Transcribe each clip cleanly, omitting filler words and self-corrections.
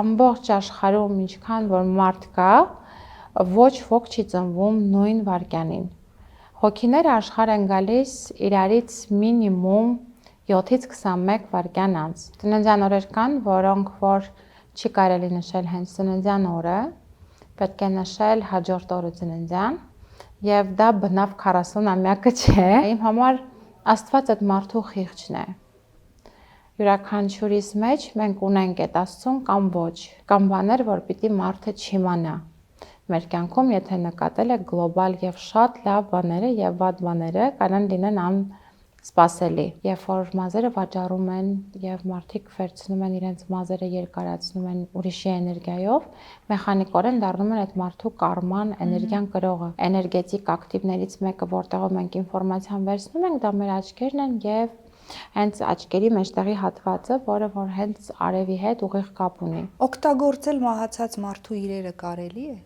Ամբողջ աշխարհում ինչքան որ մարդ կա, ոչ ոք չի ծնվում նույն վայրկյանին։ Հոգիները աշխարհ են գալիս իրարից մինիմում 7-ից 21 վայրկյան անց։ Ծննդյան օրեր կան, որոնք որ չի կարելի նշել հենց ծննդյան օրը, պետք է նշել հաջորդ օրը ծննդյան, եւ դա բնավ 40-ամյակը չէ։ Իմ համար Աստված այդ մարդու խիղճն է։ Յուրաքանչյուրիս մեջ մենք ունենք այդ Աստծուն կամ ոչ, կամ բաներ, որ պիտի մարդը չիմանա։ Մեր կյանքում, եթե նկատել եք գլոբալ եւ շատ լավ բաները եւ վատ բաները կարող լինեն անսպասելի։ Երբ որ մազերը վաճառում են եւ մարդիկ վերցնում են իրենց մազերը երկարացնում են ուրիշի էներգիայով, մեխանիկորեն դառնում են այդ մարդու կարման էներգիան կրողը։ Էներգետիկ ակտիվներից մեկը, որտեղով մենք ինֆորմացիան վերցնում ենք, դա մեր աչքերն են եւ հենց աչքերի մեջտեղի հատվածը, որը որ հենց արևի հետ ուղիղ կապ ունի։ Օգտագործել մահացած մարդու իրերը կարելի է։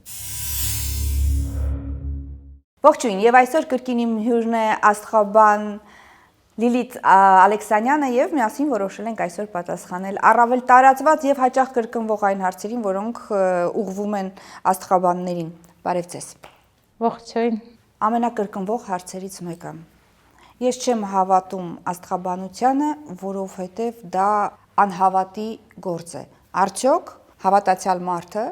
Ողջույն, եւ այսօր կրկին իմ հյուրն է աստղաբան Լիլիթ Ալեքսանյանը եւ միասին որոշել ենք այսօր պատասխանել առավել տարածված եւ հաճախ կրկնվող այն հարցերին, որոնք ուղղվում են աստղաբաններին։ Բարև ձեզ։ Ողջույն։ Ամենակրկնվող հարցերից մեկը։ Ես չեմ հավատում աստղաբանությանը, որովհետև դա անհավատի գործ է։ Արդյոք հավատացյալ մարդը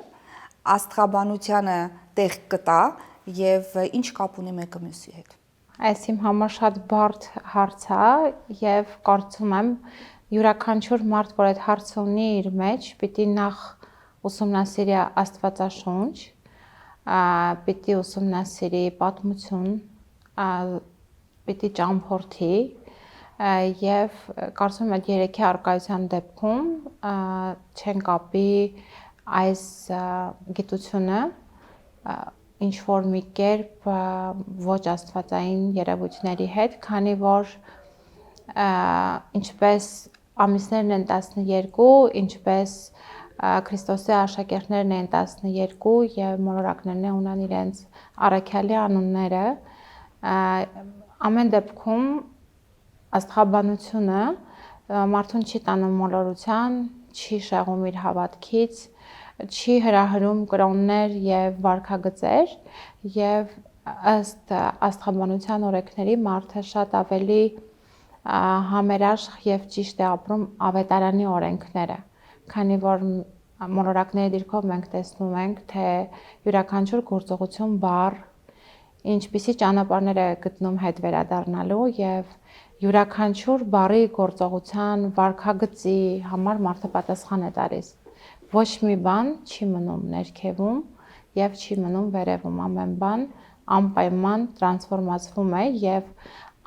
աստղաբանությանը տեղ կտա եւ ինչ կապ ունի մեկը մյուսի հետ։ Այս իմ համար շատ բարդ հարց է եւ կարծում եմ յուրաքանչյուր մարդ, որ այդ հարցը ունի իր մեջ, պիտի նախ ուսումնասիրի Աստվածաշունչ, պիտի ուսումնասիրի պատմություն, պիտի ճամփորդի եւ կարծում եմ այդ երեքի արկայության դեպքում չեն կապի այս գիտությունը ինչ որ մի կերպ ոչ աստվածային երևույթների հետ, քանի որ ինչպես ամիսներն են 12, ինչպես Քրիստոսի աշակերտներն են 12 եւ մոլորակներն ունեն իրենց առաքյալի անունները, ամեն դեպքում աստղաբանությունը մարդուն չի տանում մոլորության, չի շեղում իր հավատքից, չի հրահրում կրոններ եւ վարքագծեր եւ ըստ աստղաբանության օրենքների մարդը շատ ավելի համերաշխ եւ ճիշտ է ապրում ավետարանի օրենքները, քանի որ մոլորակների դիրքով մենք տեսնում ենք, թե յուրաքանչյուր գործողություն բառ ինչպիսի ճանապարհներ է գտնում հետ վերադառնալու եւ յուրաքանչյուր բառի գործողության վարքագծի համար մարդը պատասխան է տալիս։ Ոչ մի բան չի մնում ներքևում եւ չի մնում վերևում, ամեն բան անպայման տրանսֆորմացվում է եւ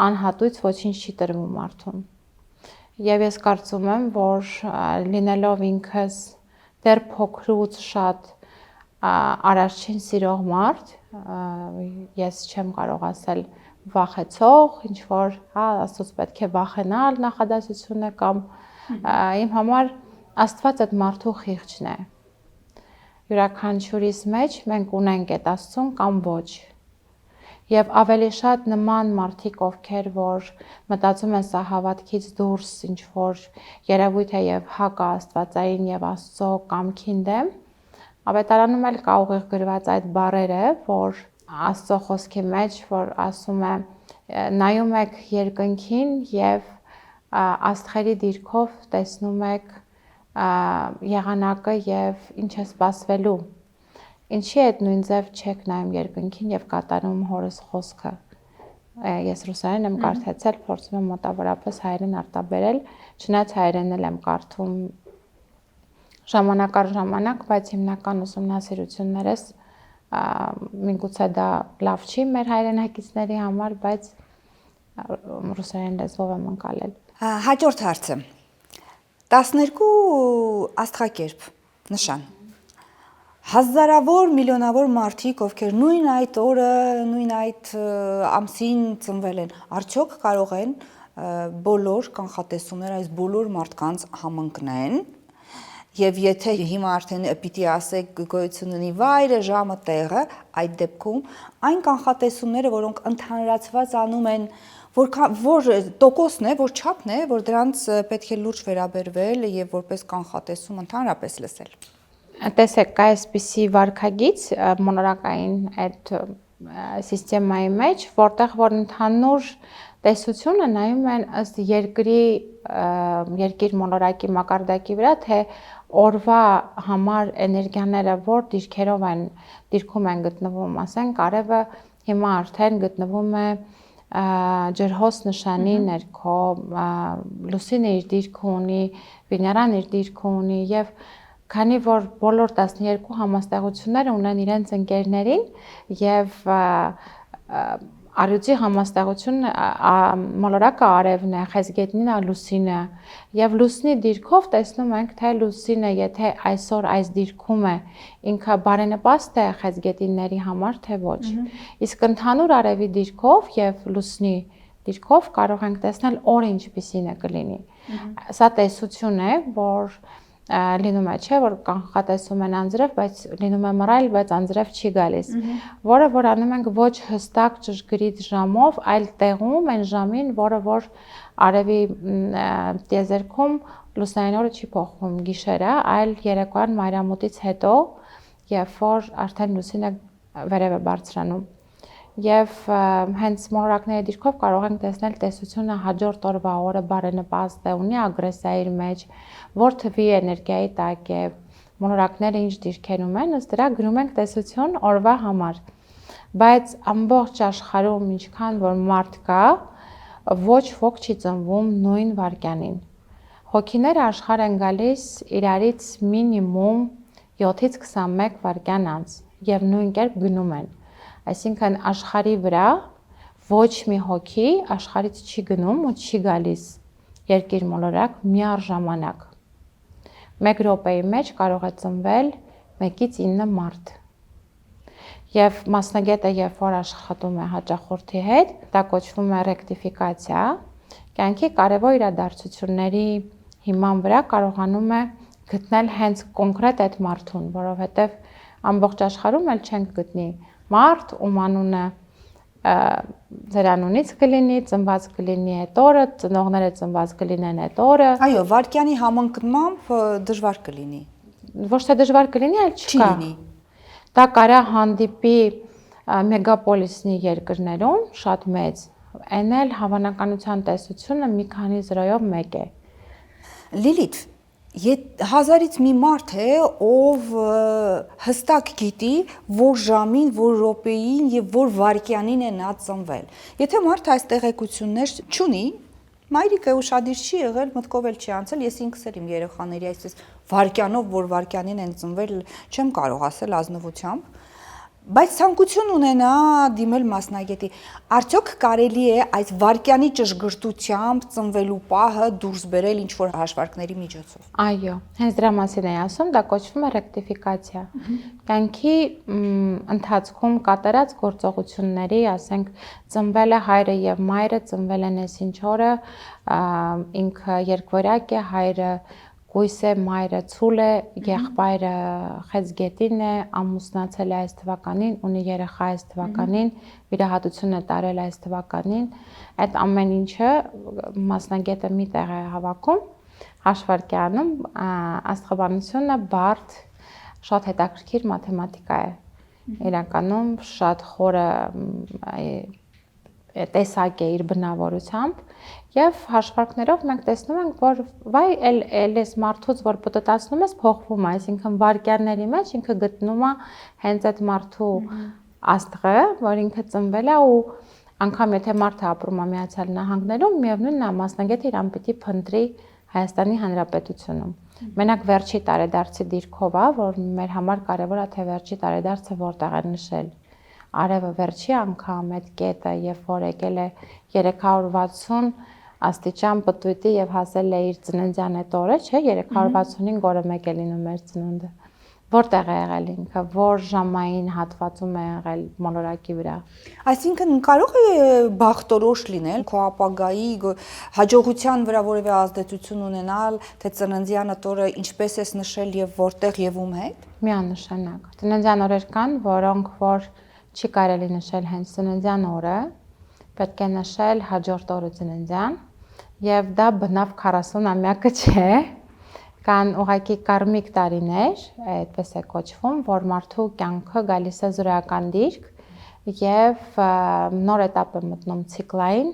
անհատույց ոչինչ չի տրվում մարդուն։ Եվ ես կարծում եմ, որ լինելով ինքս դեռ փոքրուց շատ արարչին սիրող մարդ, ես չեմ կարող ասել վախեցող, ինչ որ, Աստծուց պետք է վախենալ նախադասությունը կամ իմ համար Աստված այդ մարդու խիղճն է։ Յուրաքանչյուրիս մեջ մենք ունենք այդ Աստծուն կամ ոչ։ Եվ ավելի շատ նման մարդիկ, ովքեր որ մտածում են սա հավատքից դուրս ինչ որ երևույթ է եւ հակա աստվածային եւ Աստծո կամքին դեմ, ավետարանում էլ կա ուղիղ գրված այդ բառերը, որ Աստծո խոսքի մեջ, որ ասում է նայում եք երկնքին եւ աստղերի դիրքով տեսնում եք եղանակը եւ ինչ է սպասվելու։ Ինչի այդ նույն ձև չեք նայում երկնքին եւ կատարում հորս խոսքը։ Ես ռուսերեն եմ կարդացել, փորձում եմ մոտավորապես հայերեն արտաբերել, չնայած հայերենն էլ եմ կարդում ժամանակ առ ժամանակ, բայց հիմնական ուսումնասիրություններս միգուցե դա լավ չի մեր հայրենակիցների համար, բայց ռուսերեն լեզվով եմ ընկալել։ Հաջորդ հարցը։ 12 աստղակերպ նշան։ Հազարավոր, միլիոնավոր մարդիկ, ովքեր նույն այդ օրը, նույն այդ ամսին ծնվել են, արդյոք կարող են բոլոր կանխատեսումները այս բոլոր մարդկանց համընկնեն։ Եվ եթե հիմա արդեն պիտի ասեք գոյություն ունի վայրը, ժամը, տեղը, այդ դեպքում այն կանխատեսումները, որոնք ընդհանրացված անում են, որ տոկոսն է, որ չափն է, որ դրանց պետք է լուրջ վերաբերվել եւ որպես կանխատեսում ընդհանրապես լսել։ Տեսեք, կա այսպիսի վարքագիծ մոլորակային այդ սիստեմայի մեջ, որտեղ որ ընդհանուր տեսությունը նայում են ըստ երկիր մոլորակի մակարդակի վրա, թե օրվա համար էներգիաները որ դիրքում են գտնվում, ասենք արևը հիմա արդեն գտնվում է ջրհոս նշանի ներքո, լուսինը իր դիրքը ունի, Վեներան իր դիրքը ունի եւ քանի որ բոլոր 12 համաստեղությունները ունեն իրենց ընկերներին եւ արյուծի համաստեղություն մոլորակը արևն է, խեցգետնին է լուսինը եւ լուսնի դիրքով տեսնում ենք թե լուսինը եթե այսօր այս դիրքում է ինքը բարենպաստ է խեցգետինների համար թե ոչ իսկ ընդհանուր արևի դիրքով եւ լուսնի դիրքով կարող ենք տեսնել օրը ինչպիսին է կլինի սա տեսություն է որ լինում է չէ որ կանխատեսում են անձրև բայց լինում է մռայլ բայց անձրև չի գալիս որը որ անում ենք ոչ հստակ ճշգրիտ ժամով այլ տեղում այն ժամին որը որ արևի տիեզերքում լուսնային օրը չի փոխվում գիշերը այլ երեկոյան մայրամուտից հետո երբ որ արդեն լուսինը վերև է բարձրանում Եվ հենց մոլորակների դիրքով կարող ենք տեսնել տեսությունը հաջորդ օրվա օրը բարենպաստ է, ունի ագրեսիա իր մեջ, որ թվի էներգիայի տակ է, մոլորակները ինչ դիրքերում են, ըստ դրա գրում ենք տեսություն օրվա համար։ Բայց ամբողջ աշխարհում ինչքան որ մարդ կա, ոչ ոք չի ծնվում նույն վայրկյանին։ Հոգիները աշխարհ են գալիս իրարից մինիմում 7-ից 21 վայրկյան անց եւ նույն կերպ գնում են։ Այսինքն աշխարհի վրա ոչ մի հոգի աշխարհից չի գնում ու չի գալիս երկիր մոլորակ միառժամանակ։ 1 րոպեի մեջ կարող է ծնվել 1-ից 9 մարդ։ Եվ մասնագետը երբ որ աշխատում է հաճախորդի հետ, դա կոչվում է ռեկտիֆիկացիա, կյանքի կարևոր իրադարձությունների հիման վրա կարողանում է գտնել հենց կոնկրետ այդ մարդուն, որովհետև ամբողջ աշխարհում էլ չենք գտնի մարդ, ում անունը ձերանունից կլինի, ծնված կլինի այդ օրը, ծնողները ծնված կլինեն այդ օրը։ Այո, վայրկյանի համընկնմամբ դժվար կլինի։ Ոչ թե դժվար կլինի, այլ չկա։ Դա կարա հանդիպի մեգապոլիսնի երկրներում, շատ մեծ, այն էլ հավանականության տեսությունը մի քանի 0-ով 1 է։ Լիլիթ, 1000-ից մի մարդ է, ով հստակ գիտի, որ ժամին, որ րոպեին եւ որ վայրկյանին է նա ծնվել։ Եթե մարդը այս տեղեկություններ չունի, մայրիկը ուշադիր չի եղել, մտքով էլ չի անցել, ես ինքս էլ իմ երեխաների այսպես վայրկյանով, որ վայրկյանին են ծնվել, չեմ կարող ասել ազնվությամբ, բայց ցանկություն ունենա դիմել մասնագետի։ Արդյոք կարելի է այս վայրկյանի ճշգրտությամբ ծնվելու պահը դուրս բերել ինչ-որ հաշվարկների միջոցով։ Այո, հենց դրա մասին եմ ասում, դա կոչվում է ռեկտիֆիկացիա։ Կյանքի ընթացքում կատարած գործողությունների, ասենք, ծնվել է հայրը եւ մայրը, ծնվել են այսինչ օրը, ինքը երկվորյակ է, հայրը Գույս է, մայրը ցուլ է, եղբայրը խեցգետին է, ամուսնացել է այս թվականին, ունի երեխա այս թվականին, վիրահատություն է տարել այս թվականին, այդ ամեն ինչը մասնագետը մի տեղ է հավաքում, հաշվարկի անում, աստղաբանությունը բարդ, շատ հետաքրքիր մաթեմատիկա է, իրականում շատ խորը տեսակ է իր բնավորությամբ եւ հաշվարկներով մենք տեսնում ենք, որ վայ էլես մարդուց, որ պտտացնում ես, փոխվում է, այսինքն վայրկյանների մեջ ինքը գտնում է հենց այդ մարդու աստղը, որ ինքը ծնվել է ու անգամ եթե մարդը ապրում է Միացյալ Նահանգներում, միևնույնն է մասնագետը իրան պիտի փնտրի Հայաստանի Հանրապետությունում։ Մենակ վերջի տարեդարձի դիրքով է, որ մեր համար կարևոր է թե վերջի տարեդարձը որտեղ է նշել։ Արևը վերջի անգամ այդ կետը, երբ որ եկել է 360 աստիճան պտույտի եւ հասել է իր ծննդյան այդ օրը, չէ, 365 օրը մեկ է լինում մեր ծնունդը։ Որտեղ է եղել ինքը, որ ժամային հատվածում է եղել մոլորակի վրա։ Այսինքն կարող է բախտորոշ լինել քո ապագայի հաջողության վրա որևէ ազդեցություն ունենալ, թե ծննդյան օրը ինչպես ես նշել եւ որտեղ եւ ում հետ։ Միանշանակ։ Ծննդյան օրեր կան, որոնք որ չի կարելի նշել հենց ծննդյան օրը, պետք է նշել հաջորդ օրը ծննդյան, եւ դա բնավ 40-ամյակը չէ, Կան ուղղակի կարմիկ տարիներ, այդպես է կոչվում, որ մարդու կյանքը գալիս է զորական դիրք եւ նոր էտապ է մտնում ցիկլային,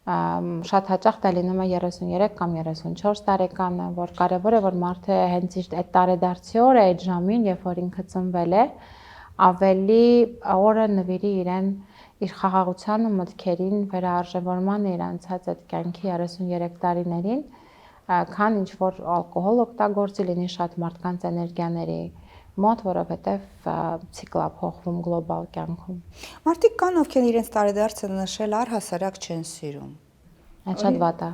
շատ հաճախ դա լինում է 33 կամ 34 տարեկանը, որ կարևոր է, որ մարդը հենց իր այդ տարեդարձի օրը, այդ ժամին, երբ որ ինքը ծնվել է, ավելի օրը նվիրի իրեն իր խաղաղության ու մտքերին, վերարժևորմանը իր անցած այդ կյանքի 33 տարիներին, քան ինչ որ ալկոհոլ օգտագործի, լինի շատ մարդկանց էներգիաների մոտ, որովհետև ցիկլա փոխվում գլոբալ կյանքում։ Մարդիկ կան, ովքեր իրենց տարեդարձը նշել առհասարակ չեն սիրում։ Այդ շատ վատ է։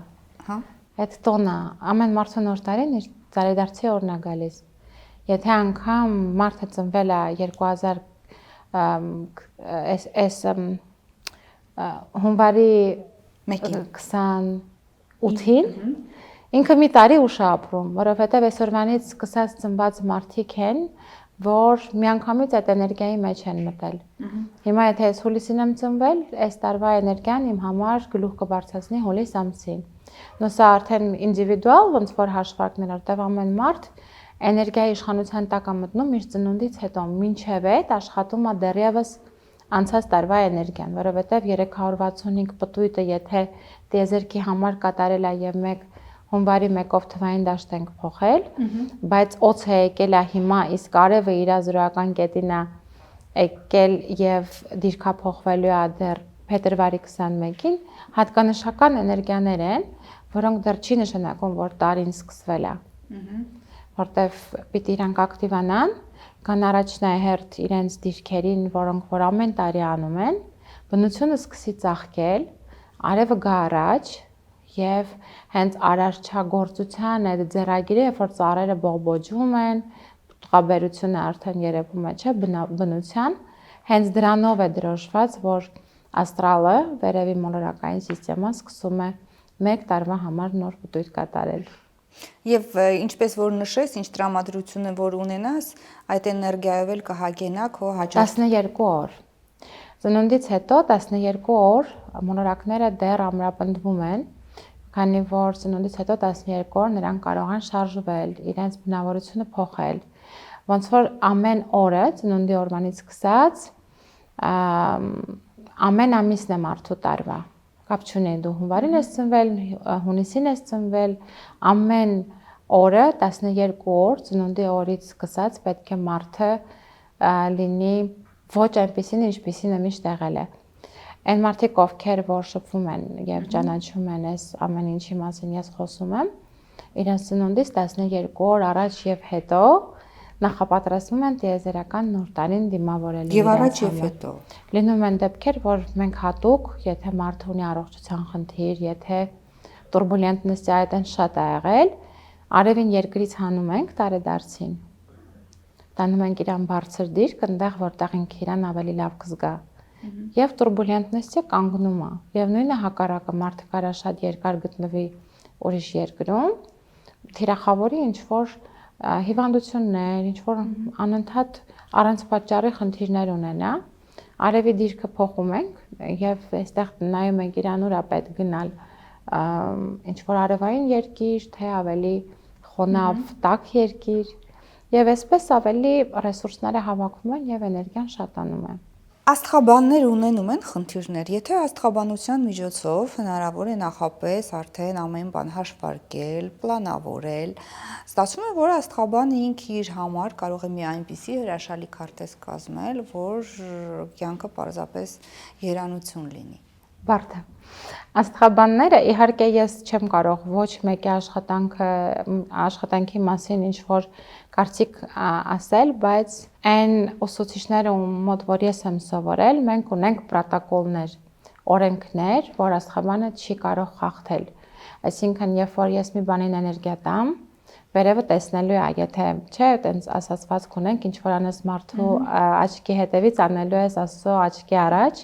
Հա։ Այդ տոնը ամեն մարդու նոր տարին իր տարեդարձի օրն է գալիս։ Եթե անգամ մարդը ծնվել է 2000 հունվարի 28-ին, ինքը մի տարի ուշ է ապրում, որովհետև այսօրվանից սկսած ծնված մարդիկ են, որ միանգամից այդ էներգիայի մեջ են մտել։ Հիմա եթե ես հուլիսին եմ ծնվել, այս տարվա էներգիան իմ համար գլուխ կբարձրացնի հուլիս ամսին։ Նո սա արդեն ինդիվիդուալ ոնց որ հաշվարկներ, որտեղ ամեն մարդ էներգիայի իշխանության տակ է մտնում իր ծնունդից հետո, մինչև այդ աշխատում է դեռևս անցած տարվա էներգիան, որովհետև 365 պտույտը եթե տիեզերքի համար կատարել է եւ մեկ հունվարի 1-ով թվային դաշտ ենք փոխել, բայց օծը եկել է հիմա, իսկ արևը իր զորական կետին է եկել եւ դիրքա փոխվելու է դեռ փետրվարի 21-ին, հատկանշական էներգիաներ են, որոնք դեռ չի նշանակում, որ տարին սկսվել է։ Որտեվ պիտի իրանք ակտիվանան, կան առաջնահերթ իրենց դիրքերին, որոնք որ ամեն տարի անում են, բնությունը սկսի ծաղկել, արևը գա առաջ եւ հենց արարչագործության այդ ձեռագիրը, երբ որ ծառերը բողբոջում են, տղաբերությունը արդեն երևում է, չէ, բնության, հենց դրանով է դրոշված, որ աստրալը, վերևի մոլորակային սիստեման սկսում է 1 տարվա համար նոր պտույտ կատարել։ Եվ ինչպես որ նշես, ինչ տրամադրությունը որ ունենաս, այդ էներգիայով էլ կհագենա քո հաջորդ 12 օր։ Ծնունդից հետո 12 օր մոլորակները դեռ ամրապնդվում են, քանի որ ծնունդից հետո 12 օր նրանք կարող են շարժվել, իրենց բնավորությունը փոխել։ Ոնց որ ամեն օրը ծնունդի օրվանից սկսած ամեն ամիսն է մարդու տարվա։ Կապ չունի դու հունվարին ես ծնվել, հունիսին ես ծնվել, ամեն օրը 12 օր ծնունդի օրից սկսած պետք է մարդը լինի ոչ այնպեսին, ինչպեսին միշտ եղել է։ Այն մարդիկ, ովքեր որ շփվում են եւ ճանաչում են այս ամեն ինչի մասին ես խոսում եմ, իրենց ծնունդից 12 օր առաջ եւ հետո նախապատրաստվում են տիեզերական նոր տարին դիմավորելու։ Եվ առաջ եւ հետո լինում են դեպքեր, որ մենք հատուկ, եթե մարդը ունի առողջության խնդիր, եթե տուրբուլենտնեսի այդեն շատ է եղել, արևին երկրից հանում ենք տարեդարձին։ Տանում ենք իրան բարձր դիրք, այնտեղ որտեղ ինքը իրան ավելի լավ կզգա։ Եվ տուրբուլենտնեսը կանգնում է։ Եվ նույնը հակառակը, մարդը կարա շատ երկար գտնվի ուրիշ երկրում, թիրախավորի ինչ որ հիվանդություններ, ինչ որ անընդհատ առանց պատճառի խնդիրներ ունենա, արևի դիրքը փոխում ենք եւ այստեղ նայում ենք իրան ուրա պետք գնալ ինչ որ արևային երկիր, թե ավելի խոնավ տաք երկիր եւ այսպես ավելի ռեսուրսները հավաքվում են եւ էներգիան շատանում է։ Աստղաբաններ ունենում են խնդիրներ, եթե աստղաբանության միջոցով հնարավոր է նախապես արդեն ամեն բան հաշվարկել, պլանավորել, ստացվում է, որ աստղաբանը ինքը իր համար կարող է մի այնպիսի հրաշալի քարտեզ կազմել, որ կյանքը պարզապես երանություն լինի։ Բարդ է։ Աստղաբանները, իհարկե ես չեմ կարող ոչ մեկի աշխատանքի մասին ինչ որ կարծիք ասել, բայց այն ուսուցիչները մոտ որ ես եմ սովորել, մենք ունենք պրոտոկոլներ, օրենքներ, որ աստղաբանը չի կարող խախտել։ Այսինքն, երբ որ ես մի բանին էներգիա տամ, վերևը տեսնելու է, եթե չէ, այտենց ասացվածք ունենք, ինչ որ անես մարդու աչքի հետևից անելու ես Աստծո աչքի առաջ,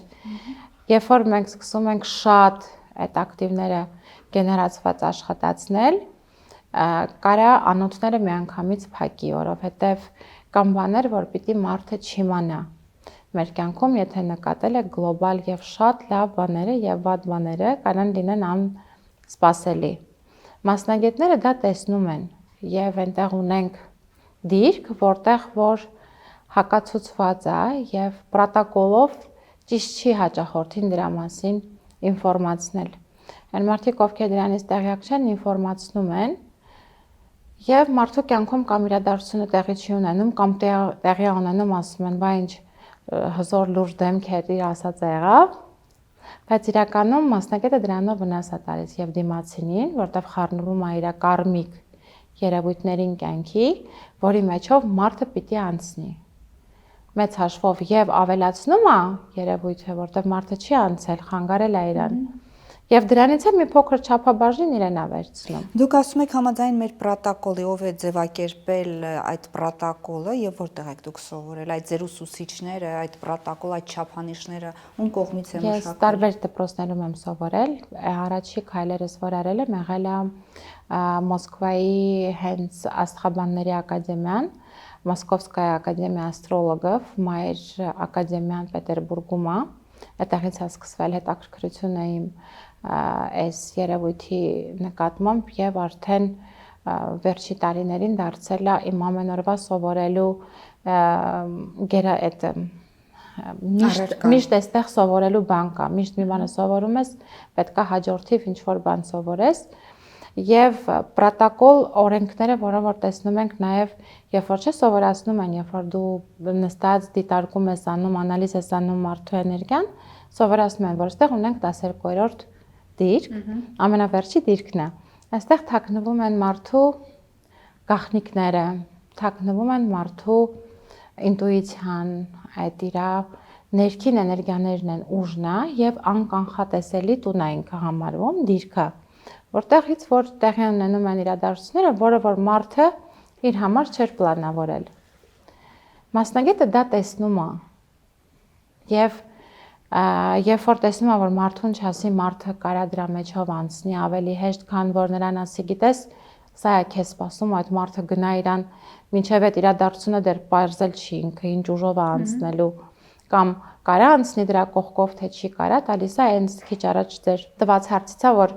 երբ որ մենք սկսում ենք շատ այդ ակտիվները գեներացված աշխատացնել, կարա անոթները միանգամից փակի, որովհետև կամ բաներ, որ պիտի մարդը չիմանա։ Մեր կյանքում, եթե նկատել եք գլոբալ եւ շատ լավ բաները եւ վատ բաները, կարան լինեն անսպասելի։ Մասնագետները դա տեսնում են եւ այնտեղ ունենք դիրք, որտեղ որ հակացուցված է եւ պրոտոկոլով ճիշտ չի հաճախորդին դրա մասին ինֆորմացնել։ Այն մարդիկ, ովքեր դրանից տեղյակ չեն, ինֆորմացնում են եւ մարդու կյանքում կամ իրադարձությունը տեղի չի ունենում կամ տեղի ունենում, ասում են, բա ինչ հզոր լուրջ դեմք է իր ասած եղավ, բայց իրականում մասնակետը դրանով վնաս է տալիս եւ դիմացինին, որտեղ խառնվում է իր կարմիկ երևույթներին կյանքի, որի մեջով մարդը պիտի անցնի։ Մեծ հաշվով եւ ավելացնում է երևույթը, որտեղ մարդը չի անցել, խանգարել է իրան։ Եվ դրանից է մի փոքր չափաբաժին իրեն է վերցնում։ Դուք ասում եք համաձայն մեր պրոտոկոլի, ով է ձևակերպել այդ պրոտոկոլը եւ որտեղ եք դուք սովորել այդ ձեր ուսուցիչները, այդ պրոտոկոլ, այդ չափանիշները ում կողմից է մշակվել։ Ես տարբեր դպրոցներում եմ սովորել, առաջի քայլերս որ արել եմ, եղել է Մոսկվայի հենց Աստղաբանների ակադեմիան, Մոսկովская академия астрологов, մայր ակադեմիան Պետերբուրգում է, այդտեղից է սկսվել հետաքրքրությունը իմ այս երևույթի նկատմամբ եւ արդեն վերջի տարիներին դարձել է իմ ամենօրվա սովորելու միշտ այստեղ սովորելու բան կա, միշտ մի բանը սովորում ես, պետք է հաջորդիվ ինչ-որ բան սովորես եւ պրոտոկոլ օրենքները, որոնք որ տեսնում ենք նաեւ, երբ որ սովորացնում են, երբ որ դու նստած դիտարկում ես անում, անալիզ ես անում մարդու էներգիան, սովորացնում են, որ այստեղ ունենք 12-րդ դիրք, ամենավերջի դիրքն է։ Այստեղ թաքնվում են մարդու գաղտնիքները, թաքնվում են մարդու ինտուիցիան, այդ իր ներքին էներգիաներն են, ուժն է եւ անկանխատեսելի տուն է ինքը համարվում դիրքը, որտեղից որ տեղի ունենում են իրադարձությունները, որը որ մարդը իր համար չէր պլանավորել։ Մասնագետը դա տեսնում է եւ երբ որ տեսնում է, որ մարդուն չասի, մարդը կարա դրա մեջով անցնի ավելի հեշտ, քան որ նրան ասի, գիտես, սա է քեզ սպասում, այդ մարդը գնա իրան, մինչև այդ իրադարձությունը դեռ պարզել չի ինքը ինչ ուժով է անցնելու, կամ կարա անցնի դրա կողքով, թե չի կարա, տալիս է այնց քիչ առաջ ձեր տված հարցից է, որ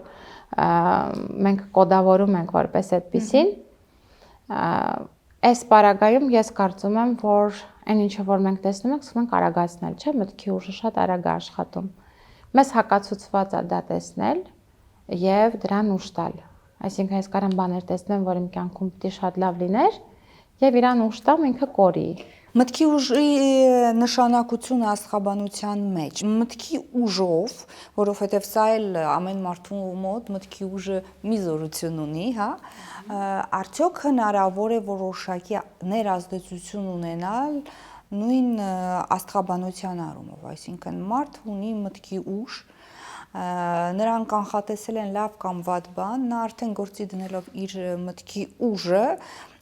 մենք կոդավորում ենք որպես այդպիսին, այս պարագայում ես կարծում եմ, որ այն ինչը որ մենք տեսնում ենք, սկսում ենք արագացնել, չէ՞, մտքի ուժը շատ արագ է աշխատում։ Մեզ հակացուցված է դա տեսնել եւ դրան ուժ տալ։ Այսինքն ես կարամ բաներ տեսնեմ, որ իմ կյանքում պիտի շատ լավ լիներ եւ իրան ուժ տամ ինքը կորի։ Մտքի ուժի նշանակությունը աստղաբանության մեջ, մտքի ուժով, որովհետև սա էլ ամեն մարդու մոտ մտքի ուժը մի զորություն ունի, հա, արդյոք հնարավոր է որոշակի ներազդեցություն ունենալ նույն աստղաբանության առումով, այսինքն մարդ ունի մտքի ուժ, նրան կանխատեսել են լավ կամ վատ բան, նա արդեն գործի դնելով իր մտքի ուժը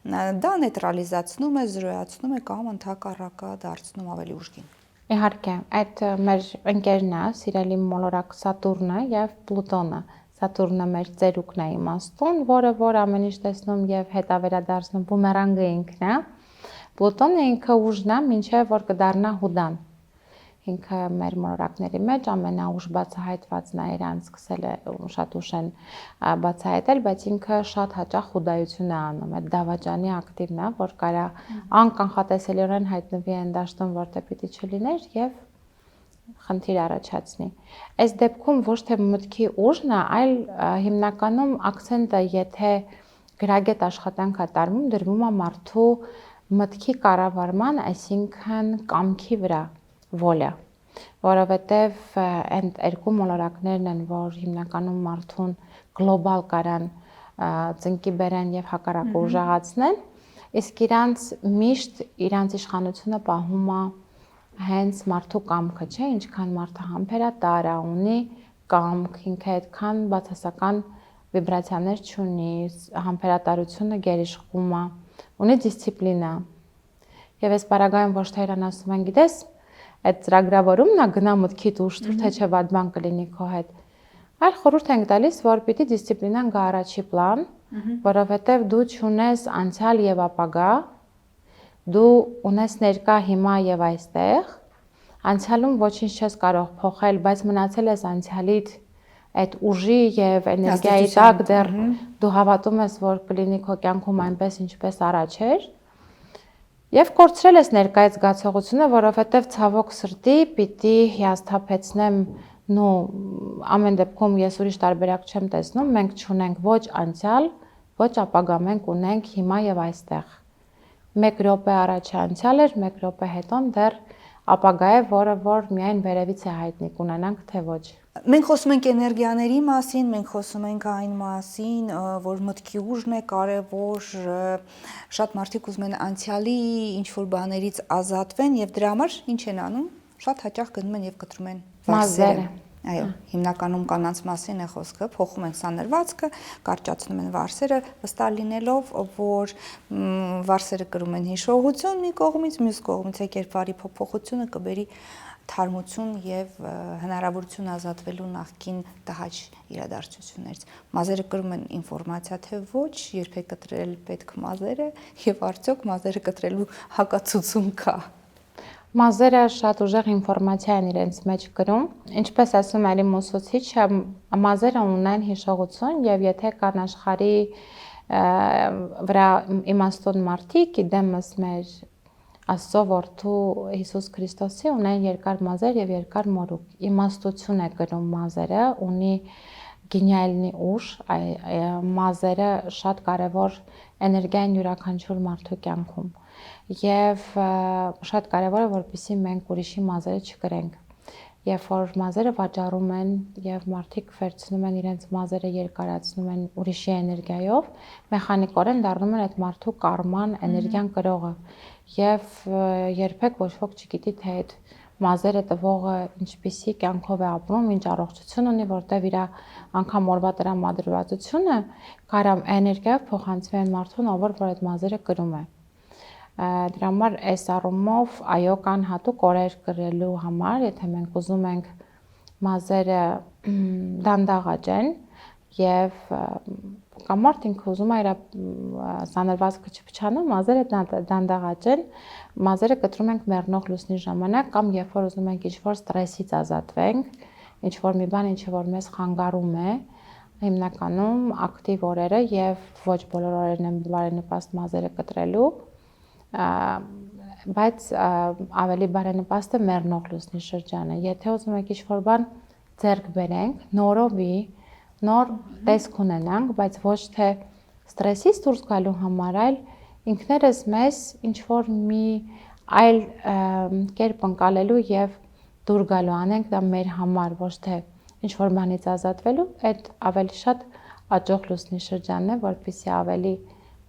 դա նեյտրալիզացնում է, զրոյացնում է կամ ընդհակառակը դարձնում ավելի ուժգին։ Իհարկե, այդ մեր ընկերն է, սիրելի մոլորակ Սատուրնը եւ Պլուտոնը։ Սատուրնը մեր ծերուկն է իմաստուն, որը որ ամեն ինչ տեսնում եւ հետավերադարձնում բումերանգը ինքն է։ Պլուտոնը ինքը ուժն է, մինչեւ որ կդառնա հուդան։ Ինքը մեր մոլորակների մեջ ամենաուժ բացահայտվածն է, իրան սկսել է շատ ուշ են բացահայտել, բայց ինքը շատ հաճախ հուդայություն է անում, այդ դավաճանի ակտիվն է, որ կարա անկանխատեսելիորեն հայտնվի այն դաշտում, որտեղ պիտի չլիներ եւ խնդիր առաջացնի։ Այս դեպքում ոչ թե մտքի ուժն է, այլ հիմնականում акցենտը, եթե գրագետ աշխատանք է տարվում, դրվում է մարդու մտքի կառավարման, այսինքն կամքի վրա, վոլա, որովհետև այն երկու մոլորակներն են, որ հիմնականում մարդուն գլոբալ կարան ծնկի բերեն եւ հակառակը ուժեղացնեն, իսկ իրանց միշտ իրանց իշխանությունը պահում է հենց մարդու կամքը, չէ, ինչքան մարդը համբերատար է, ունի կամք, ինքը այդքան բացասական վիբրացիաներ չունի, համբերատարությունը գերիշխում է, ունի դիսցիպլինա։ Եվ այս պարագայում ոչ թե իրան ասում են, գիտես, այդ ծրագրավորումն է գնա մտքիդ ուժ տուր, թե չէ վատ բան կլինի քո հետ։ Այլ խորհուրդ ենք տալիս, որ պիտի դիսցիպլինան գա առաջի պլան, որովհետև դու չունես անցյալ եւ ապագա, դու ունես ներկա, հիմա եւ այստեղ, անցյալում ոչինչ չես կարող փոխել, բայց մնացել ես անցյալիդ այդ ուժի եւ էներգիայի տակ դեռ դու հավատում ես, որ կլինի քո կյանքում այնպես ինչպես առաջ էր։ Եվ կորցրել ես ներկայից զգացողությունը, որովհետեւ ցավոք սրտի պիտի հիասթափեցնեմ, նո ամեն դեպքում ես ուրիշ տարբերակ չեմ տեսնում, մենք չունենք ոչ անցյալ, ոչ ապագա, մենք ունենք հիմա եւ այստեղ։ 1 րոպե առաջ անցյալ էր, 1 րոպե հետո դեռ ապագա է, որը որ միայն վերևից է հայտնի, կունենանք թե ոչ։ Մենք խոսում ենք էներգիաների մասին, մենք խոսում ենք այն մասին, որ մտքի ուժն է կարևոր, շատ մարդիկ ուզում են անցյալի ինչ-որ բաներից ազատվեն եւ դրա համար ինչ են անում։ Շատ հաճախ գնում են եւ կտրում են մազերը։ Այո, հիմնականում կանանց մասին է խոսքը, փոխում են սանրվածքը, կարճացնում են վարսերը, վստահ լինելով, որ վարսերը կրում են հիշողություն մի կողմից, մյուս կողմից կերպարի փոփոխությունը կբերի թարմություն եւ հնարավորություն ազատվելու նախկին տհաճ իրադարձություններից։ Մազերը կրում են ինֆորմացիա, թե ոչ, երբեք կտրել պետք մազերը եւ արդյոք մազերը կտրելու հակացուցում կա։ Մազերը շատ ուժեղ ինֆորմացիա են իրենց մեջ կրում, ինչպես ասում է իմ ուսուցիչը, մազերը ունեն հիշողություն եւ եթե կան աշխարհի վրա իմաստուն մարդիկ, իդեմս մեր Աստծո որդու Հիսուս Քրիստոսի ունեն երկար մազեր եւ երկար մորուք։ Իմաստություն է կրում մազերը, ունի գենիալնի ուժ, մազերը շատ կարևոր էներգիա են յուրաքանչյուր մարդու կյանքում։ Եվ շատ կարևոր է, որպեսզի մենք ուրիշի մազերը չկրենք։ Երբ որ մազերը վաճառում են եւ մարդիկ վերցնում են իրենց մազերը երկարացնում են ուրիշի էներգիայով, մեխանիկորեն դառնում են այդ մարդու կարման էներգիան կրողը։ Եվ երբեք ոչ ոք չգիտի, թե այդ մազերը տվողը ինչպիսի կյանքով է ապրում, ինչ առողջություն ունի, որտեվ իր անգամ օրվա տրամադրվածությունը կարամ էներգիայով փոխանցվի այն մարդուն, ով որ այդ մազերը կրում է։ Դրա համար այս առումով այո կան հատուկ օրեր կրելու համար, եթե մենք ուզում ենք մազերը դանդաղ աճեն եւ կամ մարդ ինքը ուզում է իր սանրվածքը չփչանա, մազերը դանդաղ աճեն, մազերը կտրում ենք մեռնող լուսնի ժամանակ կամ երբ որ ուզում ենք ինչ-որ ստրեսից ազատվենք, ինչ-որ մի բան, ինչը որ մեզ խանգարում է, հիմնականում ակտիվ օրերը եւ ոչ բոլոր օրերն են բարենպաստ մազերը կտրելու, բայց ավելի բարենպաստը մեռնող լուսնի շրջանը։ Եթե ուզում եք ինչ-որ բան ձեռք բերենք, նորովի, նոր տեսք ունենանք, բայց ոչ թե ստրեսից դուրս գալու համար, այլ ինքներս մեզ ինչ-որ մի այլ կերպ ընկալելու եւ դուր գալու անենք դա մեր համար, ոչ թե ինչ-որ բանից ազատվելու, այդ ավելի շատ աճող լուսնի շրջանն է, որպեսզի ավելի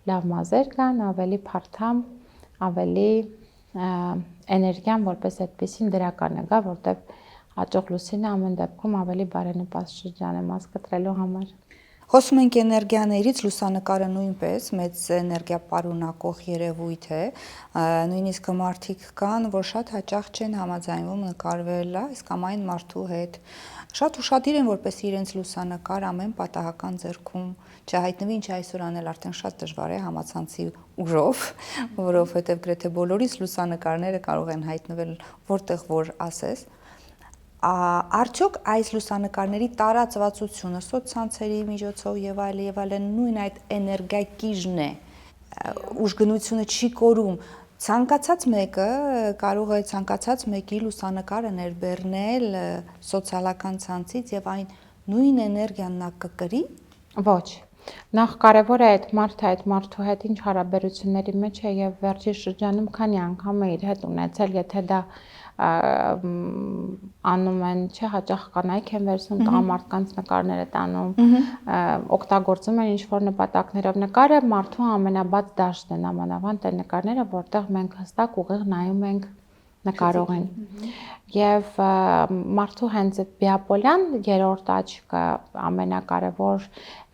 լավ մազեր կան, ավելի փարթամ, ավելի էներգիան որպես այդպեսին դրական է գա, որտեվ աճող լուսինը ամեն դեպքում ավելի բարենպաստ շրջան է մազ կտրելու համար։ Խոսում ենք էներգիաներից, լուսանկարը նույնպես մեծ էներգիա պարունակող երևույթ է, նույնիսկ մարդիկ կան, որ շատ հաճախ չեն համաձայնվում նկարվել այս կամ այն մարդու հետ, շատ ուշադիր են, որպես իրենց լուսանկար ամեն պատահական ձեռքում չհայտնվի, ինչը այսօր անել արդեն շատ դժվար է համացանցի ուժով, որովհետև գրեթե բոլորիս լուսանկարները կարող են հայտնվել որտեղ որ ասես։ Արդյոք այս լուսանկարների տարածվածությունը սոցցանցերի միջոցով եւ այլն նույն այդ էներգակիժն է, ուժգնությունը չի կորում, ցանկացած մեկը կարող է ցանկացած մեկի լուսանկարը ներբեռնել սոցիալական ցանցից եւ այն նույն էներգիան նա կկրի։ Ոչ։ Նախ կարևոր է այդ մարդու հետ ինչ հարաբերությունների մեջ է եւ վերջի շրջանում քանի անգամ է իր հետ ունեցել, եթե դա անում են, չէ, հաճախ կանայք են վերցնում տղամարդկանց նկարները տանում, օգտագործում են ինչ-որ նպատակներով։ Նկարը մարդու ամենաբաց դաշտն են, ամանավանդ այն նկարները, որտեղ մենք հստակ ուղիղ նայում ենք նկարողին։ Եվ մարդու հենց այդ բիապոլյան երրորդ աչքը ամենակարևոր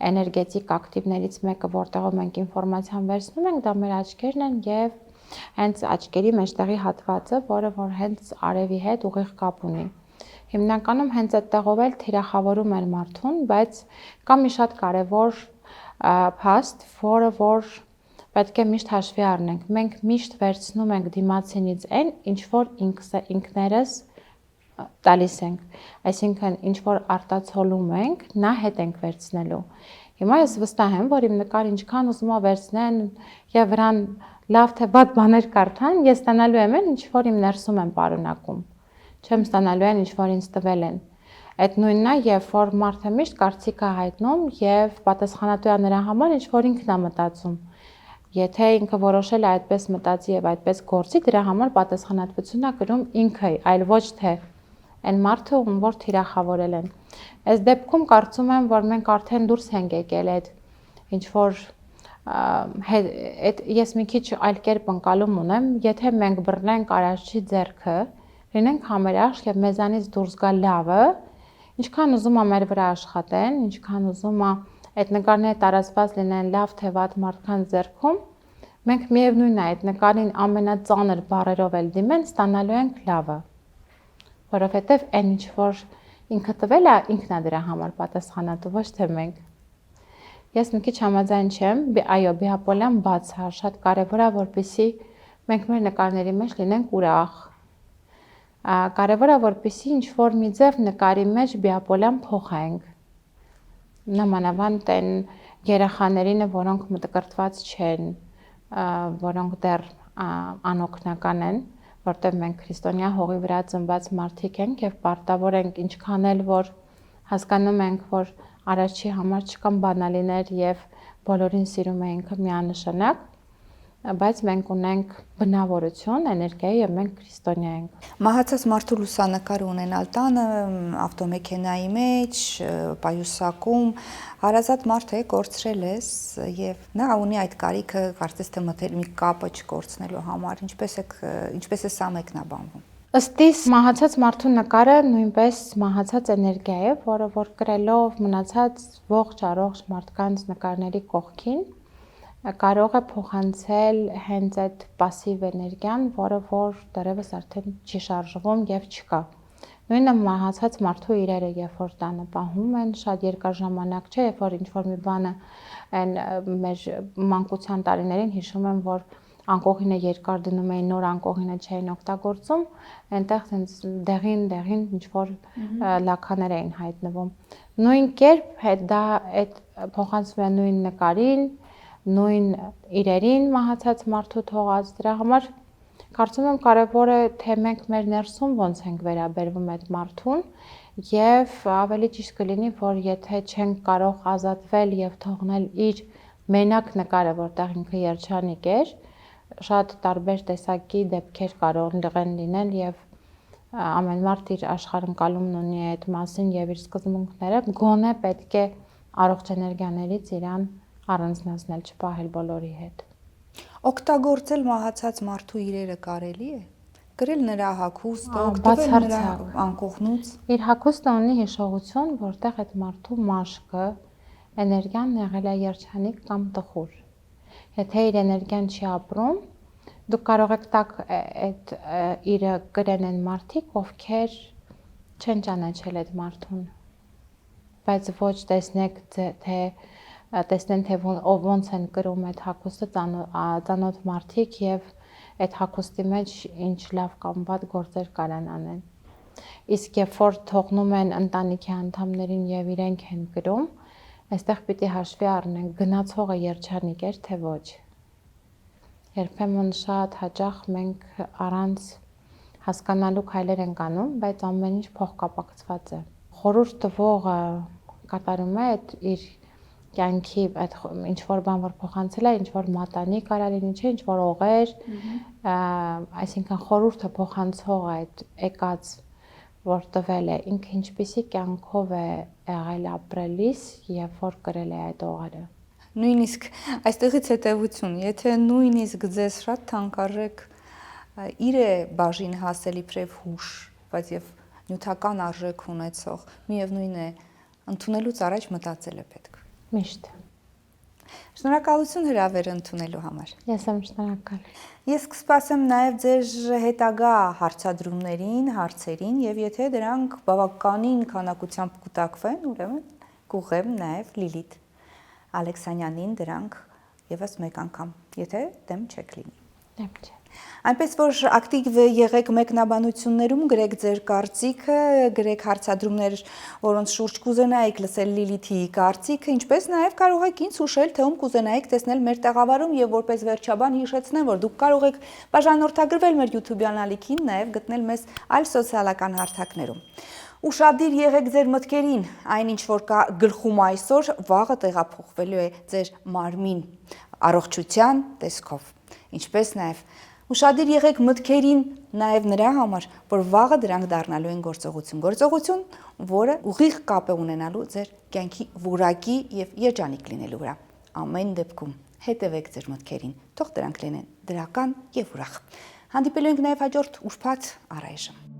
էներգետիկ ակտիվներից մեկը, որտեղով մենք ինֆորմացիան վերցնում ենք, դա մեր աչքերն են եւ հենց աչքերի մեջտեղի հատվածը, որը որ հենց արևի հետ ուղիղ կապ ունի։ Հիմնականում հենց այդտեղով էլ թիրախավորում են մարդուն, բայց կա մի շատ կարևոր փաստ, որը որ պետք է միշտ հաշվի առնենք։ Մենք միշտ վերցնում ենք դիմացինից այն, ինչ որ ինքներս տալիս ենք, այսինքն ինչ որ արտացոլում ենք, նա հետ ենք վերցնելու։ Հիմա ես վստահ եմ, որ իմ նկար ինչքան ուզում ա վերցնեն եւ վրան լավ թե վատ բաներ կարդան, ես ստանալու եմ ինչ որ իմ ներսում եմ պարունակում։ Չեմ ստանալու այն ինչ որ ինձ տվել են։ Այդ նույնն է, երբ որ մարդը միշտ կարծիք է հայտնում եւ պատասխանատու է նրա համար, ինչ որ ինքն է մտածում։ Եթե ինքը որոշել է այդպես մտածի եւ այդպես գործի, դրա համար պատասխանատվություն է կրում ինքը, այլ ոչ թե այն մարդը, ում որ թիրախավորել են։ Այս դեպքում կարծում եմ, որ մենք արդեն դուրս ենք եկել այդ ինչ որ ես մի քիչ այլ կերպ ընկալում ունեմ, եթե մենք բռնենք Արարչի ձեռքը, լինենք համերաշխ եւ մեզանից դուրս գա լավը, ինչքան ուզում ա մեր վրա աշխատեն, ինչքան ուզում ա այդ նկարները տարածված լինեն լավ թե վատ մարդկանց ձեռքում, մենք միևնույնն է այդ նկարին ամենածանր բառերով էլ դիմեն, ստանալու ենք լավը, որովհետև այն ինչ որ ինքը տվել է, ինքն է դրա համար պատասխանատու, ոչ թե մենք։ Ես մի քիչ համաձայն չեմ, այո, բիապոլյան բաց է, շատ կարևոր է, որպեսզի մենք մեր նկարների մեջ լինենք ուրախ։ Կարևոր է, որպեսզի ինչ որ մի ձև նկարի մեջ բիապոլյան փոխենք։ Նամանավանդ այն երեխաներինը, որոնք մտկրտված չեն, որոնք դեռ անօգնական են, որտեղ մենք քրիստոնյա հողի վրա ծնված մարդիկ ենք եւ պարտավոր ենք ինչքան էլ որ հասկանում ենք, որ Արարչի համար չկան բանալիներ եւ բոլորին սիրում է ինքը միանշանակ, բայց մենք ունենք բնավորություն, էներգիա եւ մենք քրիստոնյա ենք։ Մահացած մարդու լուսանկար ունենալ տանը, ավտոմեքենայի մեջ, պայուսակում, հարազատ մարդ է, կորցրել ես եւ նա ունի այդ կարիքը, կարծես թե մտերմիկ կապը չկորցնելու համար, ինչպես է սա մեկնաբանվում։ Ըստ իս մահացած մարդու նկարը նույնպես մահացած էներգիա է, որը որ կրելով մնացած ողջ առողջ մարդկանց նկարների կողքին կարող է փոխանցել հենց այդ пассив էներգիան, որը որ դեռևս արդեն չի շարժվում եւ չկա։ Նույնը մահացած մարդու իրերը, երբ որ տանը պահում են, շատ երկար ժամանակ չէ, երբ որ ինչ որ մի բանը այն մեր մանկության տարիներին հիշում եմ, որ անկողինը երկար դնում էին, նոր անկողինը չէին օգտագործում, այնտեղ հենց դեղին ինչ որ լաքաներ էին հայտնվում։ Նույն կերպ դա այդ փոխանցվում է նույն նկարին, նույն իրերին մահացած մարդու թողած, դրա համար կարծում եմ կարևոր է թե մենք մեր ներսում ոնց ենք վերաբերվում այդ մարդուն եւ ավելի ճիշտ կլինի, որ եթե չենք կարող ազատվել եւ թողնել իր մենակ նկարը, որտեղ ինքը երջանիկ էր, շատ տարբեր տեսակի դեպքեր կարող են լինել եւ ամեն մարդ իր աշխարհընկալումն ունի այդ մասին եւ իր սկզբունքները, գոնե պետք է առողջ էներգիաներից իրան առանձնացնել, չպահել բոլորի հետ։ Օգտագործել մահացած մարդու իրերը կարելի է։ Գրել նրա հագուստը, օգտվել նրա անկողնուց։ Իր հագուստը ունի հիշողություն, որտեղ այդ մարդու մաշկը, էներգիան եղել է երջանիկ կամ տխուր։ Եթե իր էներգիան չի ապրում, դուք կարող եք տակ այդ իրը գրեն են մարդիկ, ովքեր չեն ճանաչել այդ մարդուն, բայց ոչ տեսնեն թե ոնց են կրում այդ հագուստը ծանոթ մարդիկ եւ այդ հագուստի մեջ ինչ լավ կամ վատ գործեր կարան անեն։ Իսկ երբ որ թողնում են ընտանիքի անդամներին եւ իրենք են գրում, այստեղ պիտի հաշվի առնենք գնացողը երջանիկ էր թե ոչ։ Երբեմն շատ հաճախ մենք առանց հասկանալու քայլեր ենք անում, բայց ամեն ինչ փոխկապակցված է։ Խորհուրդ տվողը կատարում է այդ իր կյանքի այդ ինչ որ բան որ փոխանցել է, ինչ որ մատանի կարա լինի, չէ, ինչ որ օղեր, այսինքն խորհուրդը փոխանցող այդ եկած որ տվել է, ինքը ինչպիսի կյանքով է եղել ապրելիս, երբ որ կրել է այդ օղերը։ Նույնիսկ այստեղից հետևություն, եթե նույնիսկ ձեզ շատ թանկարժեք իր է բաժին հասել իբրև հուշ, բայց եւ նյութական արժեք ունեցող, միևնույն է, ընդունելուց առաջ մտածել է պետք։ Միշտ։ Շնորհակալություն հրավերը ընդունելու համար։ Ես եմ շնորհակալ։ Ես կսպասեմ նաև ձեր հետագա հարցադրումներին, հարցերին եւ եթե դրանք բավականին քանակությամբ կուտակվեն, ուրեմն կուղեմ նաև Լիլիթ Ալեքսանյանին դրանք եւս մեկ անգամ, եթե դեմ չեք լինի։ Դեմ չէ։ Այնպես որ ակտիվ եղեք մեկնաբանություններում, գրեք ձեր կարծիքը, գրեք հարցադրումներ, որոնց շուրջ կուզենայիք լսել Լիլիթի կարծիքը, ինչպես նաև կարող եք ինձ հուշել, թե ում կուզենայիք տեսնել մեր տեղավարում եւ որպես վերջաբան հիշեցնեմ, որ դուք կարող եք բաժանորդագրվել մեր YouTube-յան ալիքին, նաև գտնել մեզ այլ սոցիալական հարթակներում։ Ուշադիր եղեք ձեր մտքերին, այն ինչ որ կա գլխում այսօր, վաղը տեղափոխվելու է ձեր մարմին առողջության տեսքով, ինչպես նաև ուշադիր եղեք մտքերին նաև նրա համար, որ վաղը դրանք դառնալու են գործողություն, որը ուղիղ կապ է ունենալու ձեր կյանքի որակի եւ երջանիկ լինելու վրա։ Ամեն դեպքում հետևեք ձեր մտքերին, թող դրանք լինեն դրական եւ ուրախ։ Հանդիպելու ենք նաև հաջորդ ուրբաթ առայժմ։